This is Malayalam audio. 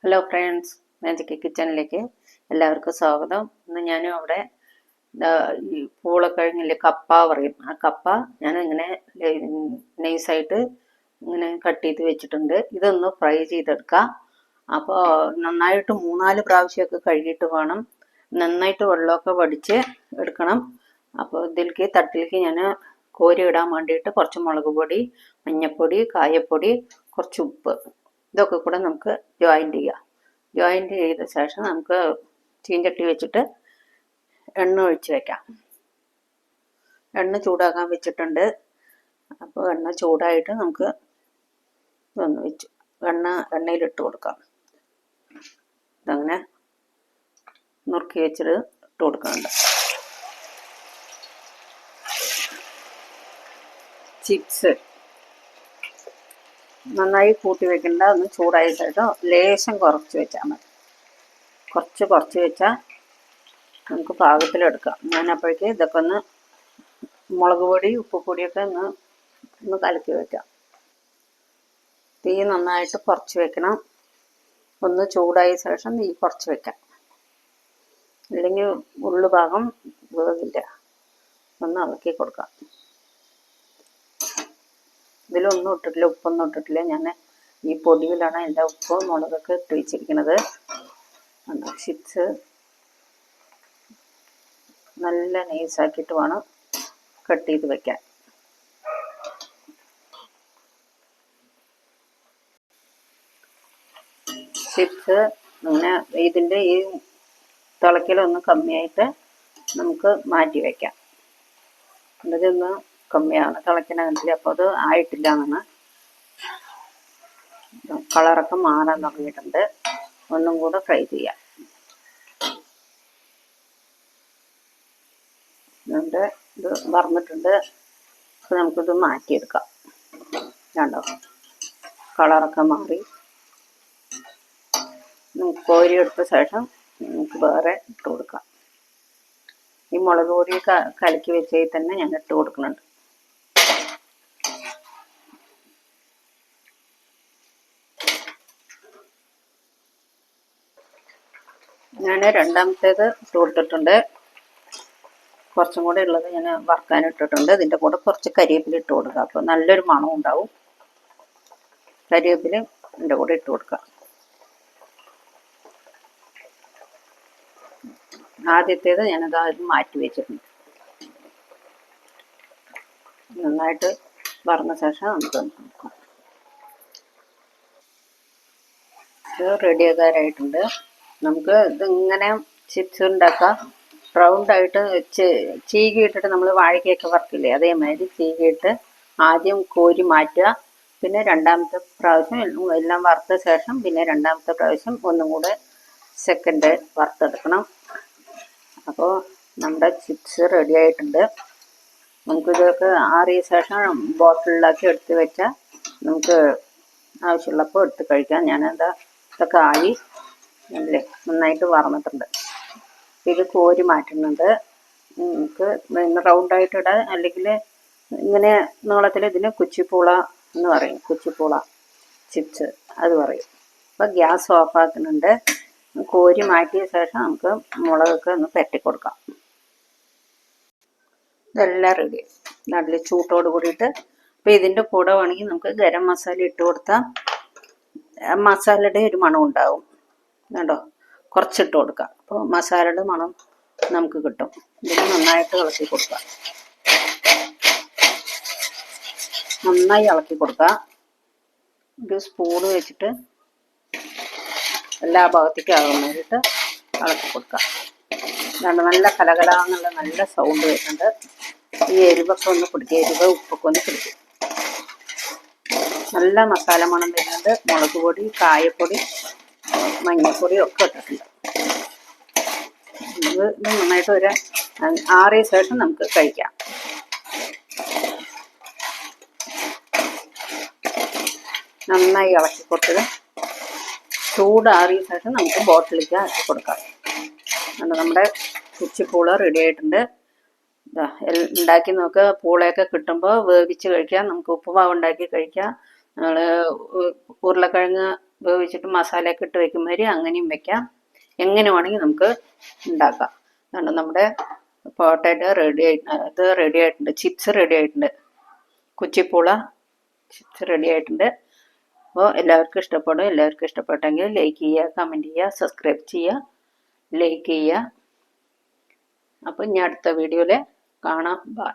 ഹലോ ഫ്രണ്ട്സ്, മാജിക് കിച്ചണിലേക്ക് എല്ലാവർക്കും സ്വാഗതം. ഇന്ന് ഞാനും അവിടെ ഈ പൂളക്കിഴങ്ങില്ലേ, കപ്പ പറയും, ആ കപ്പ ഞാൻ ഇങ്ങനെ നൈസായിട്ട് ഇങ്ങനെ കട്ട് ചെയ്ത് വെച്ചിട്ടുണ്ട്. ഇതൊന്ന് ഫ്രൈ ചെയ്തെടുക്കാം. അപ്പോൾ നന്നായിട്ട് 3-4 പ്രാവശ്യമൊക്കെ കഴുകിയിട്ട് വേണം. നന്നായിട്ട് വെള്ളമൊക്കെ വടിച്ച് എടുക്കണം. അപ്പോൾ ഇതിലേക്ക് തട്ടിലേക്ക് ഞാൻ കോരി ഇടാൻ വേണ്ടിയിട്ട് കുറച്ച് മുളക് പൊടി, മഞ്ഞൾപ്പൊടി, കായപ്പൊടി, കുറച്ച് ഉപ്പ്, ഇതൊക്കെ കൂടെ നമുക്ക് ജോയിൻ്റ് ചെയ്യാം. ജോയിൻ്റ് ചെയ്ത ശേഷം നമുക്ക് ചീഞ്ചട്ടി വെച്ചിട്ട് എണ്ണ ഒഴിച്ച് വയ്ക്കാം. എണ്ണ ചൂടാക്കാൻ വെച്ചിട്ടുണ്ട്. അപ്പോൾ എണ്ണ ചൂടായിട്ട് നമുക്ക് ഇതൊന്ന് വെച്ചു എണ്ണയിലിട്ട് കൊടുക്കാം. ഇതങ്ങനെ നുറുക്കി വെച്ചിട്ട് ഇട്ട് കൊടുക്കുന്നുണ്ട്. ചിപ്സ് നന്നായി കൂട്ടി വെക്കേണ്ട, ഒന്ന് ചൂടായ ശേഷം ലേശം കുറച്ച് വെച്ചാൽ മതി. കുറച്ച് വെച്ചാൽ നമുക്ക് പാകത്തിലെടുക്കാം. ഞാൻ അപ്പോഴേക്ക് ഇതൊക്കെ ഒന്ന് മുളക് പൊടി, ഉപ്പ് പൊടിയൊക്കെ ഒന്ന് കലക്കി വെക്കാം. തീ നന്നായിട്ട് കുറച്ച് വെക്കണം. ഒന്ന് ചൂടായ ശേഷം തീ കുറച്ച് വെക്കാം, അല്ലെങ്കിൽ ഉള്ളു ഭാഗം വേവില്ല. ഒന്ന് ഇളക്കി കൊടുക്കാം. ഇതിലൊന്നും ഇട്ടിട്ടില്ല, ഉപ്പൊന്നും ഇട്ടിട്ടില്ല. ഞാൻ ഈ പൊടിയിലാണ് എൻ്റെ ഉപ്പ് മുളകൊക്കെ ഇട്ട് വെച്ചിരിക്കുന്നത്. ചിപ്സ് നല്ല നൈസാക്കിയിട്ട് വേണം കട്ട് ചെയ്ത് വെക്കാൻ. ചിപ്സ് അങ്ങനെ ഇതിൻ്റെ ഈ തിളക്കലൊന്ന് കമ്മിയായിട്ട് നമുക്ക് മാറ്റി വയ്ക്കാം. ഇതൊന്ന് കമ്മിയാണ് തിളയ്ക്കണമെങ്കിൽ. അപ്പോൾ അത് ആയിട്ടില്ല എന്നാണ്. കളറൊക്കെ മാറാൻ തുടങ്ങിയിട്ടുണ്ട്. ഒന്നും കൂടെ ഫ്രൈ ചെയ്യാം. എന്നിട്ട് ഇത് വറന്നിട്ടുണ്ട്. അപ്പോൾ നമുക്കിത് മാറ്റിയെടുക്കാം. കണ്ടോ, കളറൊക്കെ മാറി. കോരി എടുത്ത ശേഷം നമുക്ക് വേറെ ഇട്ട് കൊടുക്കാം. ഈ മുളക് പൊടി കലക്കി വെച്ചതിൽ തന്നെ ഞാൻ ഇട്ട് കൊടുക്കുന്നുണ്ട്. ഞാൻ രണ്ടാമത്തേത് ഇട്ട് കൊടുത്തിട്ടുണ്ട്. കുറച്ചും കൂടെ ഉള്ളത് ഞാൻ വറുക്കാനിട്ടിട്ടുണ്ട്. ഇതിൻ്റെ കൂടെ കുറച്ച് കരിവേപ്പില ഇട്ട് കൊടുക്കുക. അപ്പോൾ നല്ലൊരു മണം ഉണ്ടാവും. കരിവേപ്പില ഇതിൻ്റെ കൂടെ ഇട്ട് കൊടുക്കുക. ആദ്യത്തേത് ഞാനത് മാറ്റി വെച്ചിട്ടുണ്ട്. നന്നായിട്ട് വറന്ന ശേഷം നമുക്ക് നോക്കാം. ഇത് റെഡിയാക്കാനായിട്ടുണ്ട്. നമുക്ക് ഇതിങ്ങനെ ചിപ്സ് ഉണ്ടാക്കാം. റൗണ്ടായിട്ട് ചീകിയിട്ടിട്ട് നമ്മൾ വാഴയ്ക്കൊക്കെ വറക്കില്ലേ, അതേമാതിരി ചീകിയിട്ട് ആദ്യം കോരി മാറ്റുക. പിന്നെ രണ്ടാമത്തെ പ്രാവശ്യം എല്ലാം വറുത്ത ശേഷം പിന്നെ രണ്ടാമത്തെ പ്രാവശ്യം ഒന്നും കൂടെ സെക്കൻഡ് വറുത്തെടുക്കണം. അപ്പോൾ നമ്മുടെ ചിപ്സ് റെഡി ആയിട്ടുണ്ട്. നമുക്കിതൊക്കെ ആറിയ ശേഷം ബോട്ടിലിലാക്കി എടുത്ത് വെച്ചാൽ നമുക്ക് ആവശ്യമുള്ളപ്പോൾ എടുത്ത് കഴിക്കാം. ഞാനെന്താ ഇതൊക്കെ ആയി അല്ലേ, നന്നായിട്ട് വറന്നിട്ടുണ്ട്. ഇത് കോരി മാറ്റുന്നുണ്ട്. നമുക്ക് റൗണ്ടായിട്ട് ഇടാം, അല്ലെങ്കിൽ ഇങ്ങനെ നീളത്തിൽ ഇതിന് കുച്ചിപ്പൂള എന്ന് പറയും. കുച്ചിപ്പൂള ചിപ്സ് അത് പറയും. അപ്പോൾ ഗ്യാസ് ഓഫാക്കുന്നുണ്ട്. കോരി മാറ്റിയ ശേഷം നമുക്ക് മുളകൊക്കെ ഒന്ന് പരട്ടി കൊടുക്കാം. ഇതെല്ലാം റെഡി, നല്ല ചൂട്ടോട് കൂടിയിട്ട്. അപ്പോൾ ഇതിൻ്റെ കൂടെ വേണമെങ്കിൽ നമുക്ക് ഗരം മസാല ഇട്ട് കൊടുത്താൽ മസാലയുടെ ഒരു മണം ഉണ്ടാവും. കേട്ടോ, കുറച്ചിട്ട് കൊടുക്കാം. അപ്പോൾ മസാലയുടെ മണം നമുക്ക് കിട്ടും. ഇതിന് നന്നായിട്ട് ഇളക്കി കൊടുക്കാം. നന്നായി ഇളക്കി കൊടുക്കാം. ഒരു സ്പൂണ് വെച്ചിട്ട് എല്ലാ ഭാഗത്തേക്കും ആകുന്നതായിട്ട് ഇളക്കി കൊടുക്കാം. നല്ല കലകലാന്നുള്ള നല്ല സൗണ്ട് വരുന്നുണ്ട്. ഈ എരിവൊക്കെ ഒന്ന് പിടിക്കും, എരിവ് ഉപ്പൊക്കെ ഒന്ന് പിടിക്കും. നല്ല മസാല മണം വരുന്നുണ്ട്. മുളക് പൊടി, കായപ്പൊടി, മഞ്ഞൾപ്പൊടി ഒക്കെ ഇട്ടിട്ടുണ്ട്. ഇത് നന്നായിട്ട് ഒരു ആറിയ ശേഷം നമുക്ക് കഴിക്കാം. നന്നായി ഇളക്കി കൊടുത്തത് ചൂടാറിയ ശേഷം നമുക്ക് ബോട്ടിലേക്ക് ആക്കി കൊടുക്കാം. നമ്മുടെ കുച്ചിപ്പൂള റെഡി ആയിട്ടുണ്ട്. ഉണ്ടാക്കി നോക്കുക. പൂളയൊക്കെ കിട്ടുമ്പോൾ വേവിച്ച് കഴിക്കാം. നമുക്ക് ഉപ്പുമാവ് ഉണ്ടാക്കി കഴിക്കാം. നമ്മൾ ഉരുളക്കിഴങ്ങ് വേവിച്ചിട്ട് മസാലയൊക്കെ ഇട്ട് വെക്കുമ്പോൾ അങ്ങനെയും വെക്കാം. എങ്ങനെ വേണമെങ്കിൽ നമുക്ക് ഉണ്ടാക്കാം. അതുകൊണ്ട് നമ്മുടെ പൊട്ടാറ്റോ റെഡി ആയിട്ടുണ്ട്. ചിപ്സ് റെഡി ആയിട്ടുണ്ട്. കുച്ചിപ്പൂള ചിപ്സ് റെഡി ആയിട്ടുണ്ട്. അപ്പോൾ എല്ലാവർക്കും ഇഷ്ടപ്പെടും. എല്ലാവർക്കും ഇഷ്ടപ്പെട്ടെങ്കിൽ ലൈക്ക് ചെയ്യുക, കമൻറ്റ് ചെയ്യുക, സബ്സ്ക്രൈബ് ചെയ്യുക, ലൈക്ക് ചെയ്യുക. അപ്പോൾ ഇനി അടുത്ത വീഡിയോയിൽ കാണാം. ബൈ.